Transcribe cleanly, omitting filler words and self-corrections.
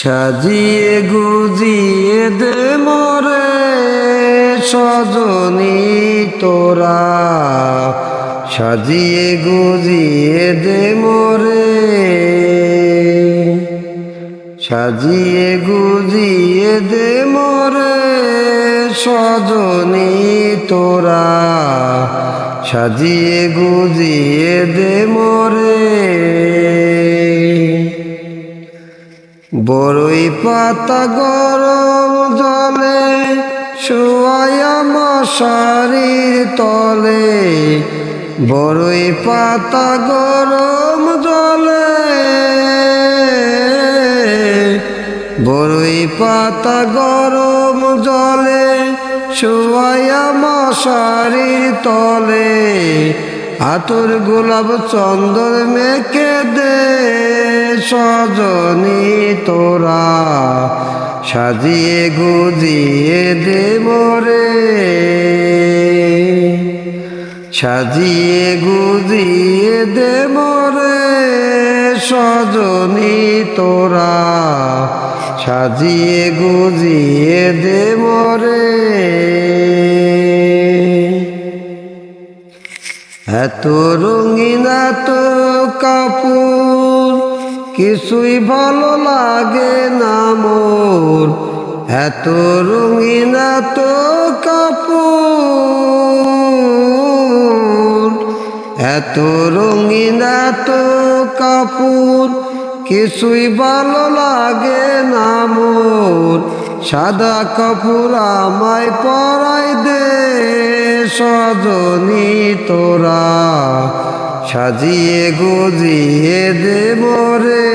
সাজিয়ে গুজিয়ে দে মোরে সজনী তোরা, সাজিয়ে গুজিয়ে দে মোরে, সাজিয়ে গুজিয়ে দে মোরে সজনী তোরা, সাজিয়ে গুজিয়ে দে মোরে। বড়ই পাতা গরম জলে শুয়ায়া মশারির তলে, বড়ই পাতা গরম জলে, বড়ই পাতা গরম জলে শুয়ায়া মশারির তলে, আতর গোলাপ চন্দন মেখে দে সজনী তোরা, সাজিয়ে গুজিয়ে দে মোরে, সাজিয়ে গুজিয়ে দে মোরে সজনী তোরা, সাজিয়ে গুজিয়ে দে মোরে। এত রঙিন এত কাপড় কিছুই ভালো লাগে না মোর, এত রঙিন এত কাপড়, এত রঙিন এত কাপড় কিছুই ভালো লাগে না মোর, সাদা কাপড় আমায় পরাই দে সজনী তোরা, সাজিয়ে গুজিয়ে দে মোরে।